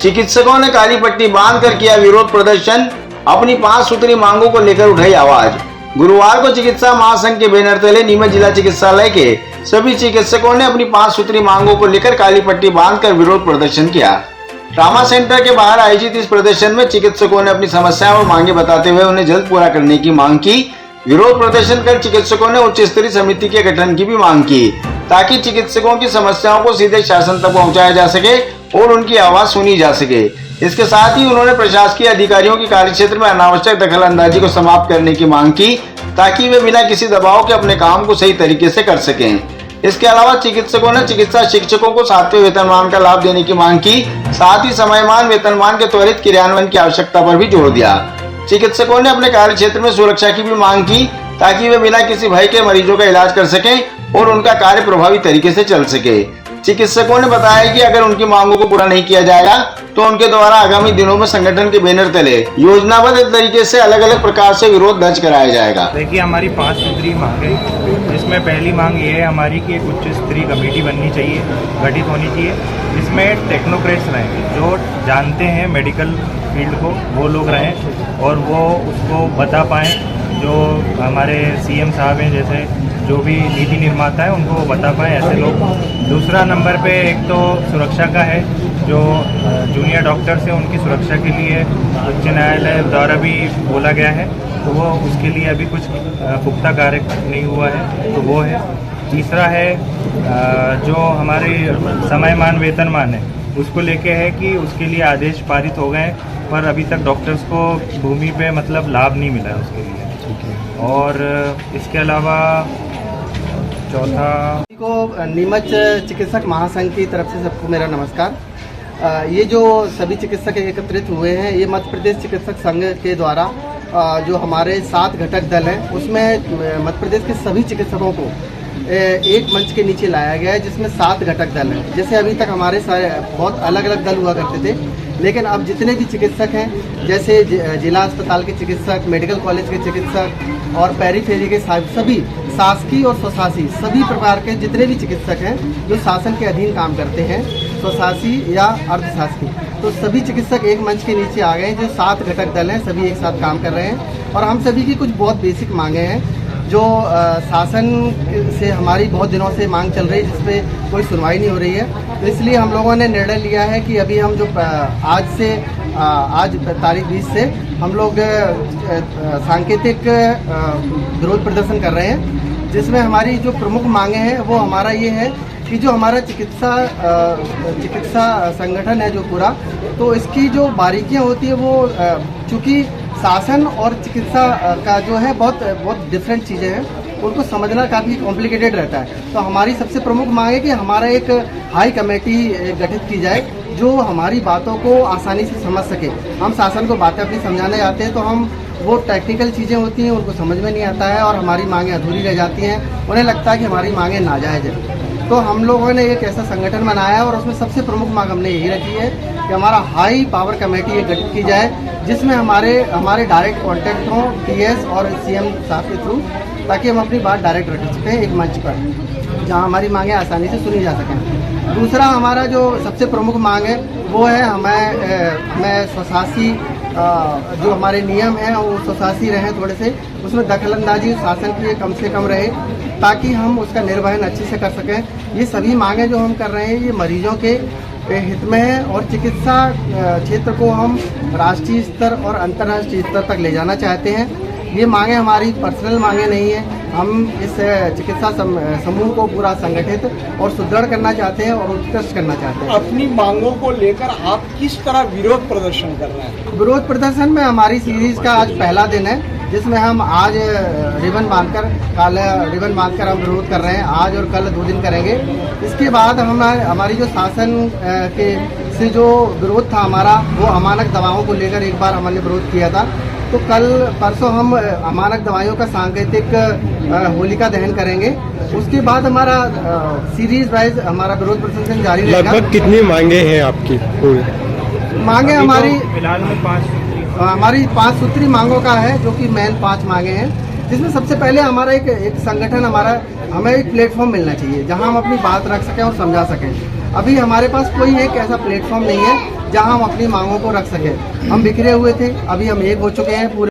चिकित्सकों ने काली पट्टी बांधकर किया विरोध प्रदर्शन, अपनी 5 सूत्री मांगों को लेकर उठाई आवाज। गुरुवार को चिकित्सा महासंघ के बैनर तले नीमच जिला चिकित्सालय के सभी चिकित्सकों ने अपनी 5 सूत्री मांगों को लेकर काली पट्टी बांधकर विरोध प्रदर्शन किया। ट्रामा सेंटर के बाहर आयोजित इस प्रदर्शन में चिकित्सकों ने अपनी समस्याएं और मांगे बताते हुए उन्हें जल्द पूरा करने की मांग की। विरोध प्रदर्शन कर चिकित्सकों ने उच्च स्तरीय समिति के गठन की भी मांग की, ताकि चिकित्सकों की समस्याओं को सीधे शासन तक पहुंचाया जा सके और उनकी आवाज सुनी जा सके। इसके साथ ही उन्होंने प्रशासकीय अधिकारियों की कार्यक्षेत्र में अनावश्यक दखलंदाजी को समाप्त करने की मांग की, ताकि वे बिना किसी दबाव के अपने काम को सही तरीके से कर सकें। इसके अलावा चिकित्सकों ने चिकित्सा शिक्षकों को 7वें वेतनमान का लाभ देने की मांग की, साथ ही समयमान वेतनमान के त्वरित क्रियान्वयन की आवश्यकता पर भी जोर दिया। चिकित्सकों ने अपने कार्यक्षेत्र में सुरक्षा की भी मांग की, ताकि वे बिना किसी भय के मरीजों का इलाज कर सकें और उनका कार्य प्रभावी तरीके से चल सके। चिकित्सकों ने बताया कि अगर उनकी मांगों को पूरा नहीं किया जाएगा तो उनके द्वारा आगामी दिनों में संगठन के बैनर तले योजनाबद्ध तरीके से अलग अलग प्रकार से विरोध दर्ज कराया जाएगा। देखिए, हमारी 5 सूत्री मांग है, जिसमें पहली मांग ये है हमारी कि एक उच्च स्तरीय कमेटी बननी चाहिए, गठित होनी चाहिए, जिसमें टेक्नोक्रेट्स रहें, जो जानते हैं मेडिकल फील्ड को, वो लोग रहें और वो उसको बता पाएँ। जो हमारे सीएम साहब हैं, जैसे जो भी नीति निर्माता है, उनको बता पाएँ ऐसे लोग। दूसरा नंबर पे एक तो सुरक्षा का है, जो जूनियर डॉक्टर्स हैं उनकी सुरक्षा के लिए उच्च न्यायालय द्वारा भी बोला गया है, तो वो उसके लिए अभी कुछ पुख्ता कार्य नहीं हुआ है, तो वो है। तीसरा है जो हमारे समयमान वेतनमान है, उसको लेके है कि उसके लिए आदेश पारित हो गए, पर अभी तक डॉक्टर्स को भूमि पे मतलब लाभ नहीं मिला है उसके लिए। और इसके अलावा चौथा को नीमच चिकित्सक महासंघ की तरफ से सबको मेरा नमस्कार। ये जो सभी चिकित्सक एकत्रित हुए हैं, ये मध्य प्रदेश चिकित्सक संघ के द्वारा जो हमारे 7 घटक दल हैं, उसमें मध्य प्रदेश के सभी चिकित्सकों को एक मंच के नीचे लाया गया है, जिसमें 7 घटक दल हैं। जैसे अभी तक हमारे सारे बहुत अलग अलग दल हुआ करते थे, लेकिन अब जितने भी चिकित्सक हैं, जैसे जिला अस्पताल के चिकित्सक, मेडिकल कॉलेज के चिकित्सक और पेरीफेरी के सभी शासकीय और स्वशासी सभी प्रकार के जितने भी चिकित्सक हैं जो शासन के अधीन काम करते हैं, स्वशासी या अर्धशासकीय, तो सभी चिकित्सक एक मंच के नीचे आ गए। जो 7 घटक दल हैं, सभी एक साथ काम कर रहे हैं और हम सभी की कुछ बहुत बेसिक मांगे हैं, जो शासन से हमारी बहुत दिनों से मांग चल रही है, जिस पे कोई सुनवाई नहीं हो रही है। तो इसलिए हम लोगों ने निर्णय लिया है कि अभी हम जो आज तारीख 20 से हम लोग सांकेतिक विरोध प्रदर्शन कर रहे हैं, जिसमें हमारी जो प्रमुख मांगे हैं वो हमारा ये है कि जो हमारा चिकित्सा संगठन है जो पूरा, तो इसकी जो बारीकियां होती है वो चूँकि शासन और चिकित्सा का जो है बहुत डिफरेंट चीज़ें हैं, उनको समझना काफ़ी कॉम्प्लिकेटेड रहता है। तो हमारी सबसे प्रमुख मांग है कि हमारा एक हाई कमेटी गठित की जाए, जो हमारी बातों को आसानी से समझ सके। हम शासन को बातें अपनी समझाने जाते हैं तो हम वो टेक्निकल चीज़ें होती हैं उनको समझ में नहीं आता है और हमारी मांगें अधूरी रह जाती हैं, उन्हें लगता है कि हमारी मांगें नाजायज़ हैं। तो हम लोगों ने एक ऐसा संगठन बनाया है और उसमें सबसे प्रमुख मांग हमने यही रखी है कि हमारा हाई पावर कमेटी गठित की जाए, जिसमें हमारे डायरेक्ट कॉन्टैक्ट हों टीएस और सीएम साहब के थ्रू, ताकि हम अपनी बात डायरेक्ट रख सकें एक मंच पर, जहां हमारी मांगें आसानी से सुनी जा सकें। दूसरा हमारा जो सबसे प्रमुख मांग है वो है हमें स्वशासी जो हमारे नियम हैं वो स्वशासी रहें, थोड़े से उसमें दखलंदाजी शासन की कम से कम रहे, ताकि हम उसका निर्वहन अच्छे से कर सकें। ये सभी मांगें जो हम कर रहे हैं ये मरीजों के हित में है और चिकित्सा क्षेत्र को हम राष्ट्रीय स्तर और अंतर्राष्ट्रीय स्तर तक ले जाना चाहते हैं। ये मांगें हमारी पर्सनल मांगें नहीं हैं, हम इस चिकित्सा समूह को पूरा संगठित और सुदृढ़ करना चाहते हैं और उत्कृष्ट करना चाहते हैं। अपनी मांगों को लेकर आप किस तरह विरोध प्रदर्शन कर रहे हैं? विरोध प्रदर्शन में हमारी सीरीज का आज पहला दिन है, जिसमें हम आज रिबन बांधकर हम विरोध कर रहे हैं। आज और कल 2 दिन करेंगे। इसके बाद हमारी जो शासन के से जो विरोध था हमारा, वो अमानक दवाओं को लेकर एक बार हमने विरोध किया था, तो कल परसों हम अमानक दवाइयों का सांकेतिक होलिका दहन करेंगे। उसके बाद हमारा सीरीज वाइज हमारा विरोध प्रदर्शन जारी रहेगा। लगभग कितनी मांगे हैं आपकी? मांगे हमारी फिलहाल में 5 सूत्री मांगों का है, जो कि मेन 5 मांगे हैं, जिसमें सबसे पहले हमारा एक संगठन हमें एक प्लेटफॉर्म मिलना चाहिए जहां हम अपनी बात रख सकें और समझा सकें। अभी हमारे पास कोई एक ऐसा प्लेटफॉर्म नहीं है जहां हम अपनी मांगों को रख सकें। हम बिखरे हुए थे, अभी हम एक हो चुके हैं पूरे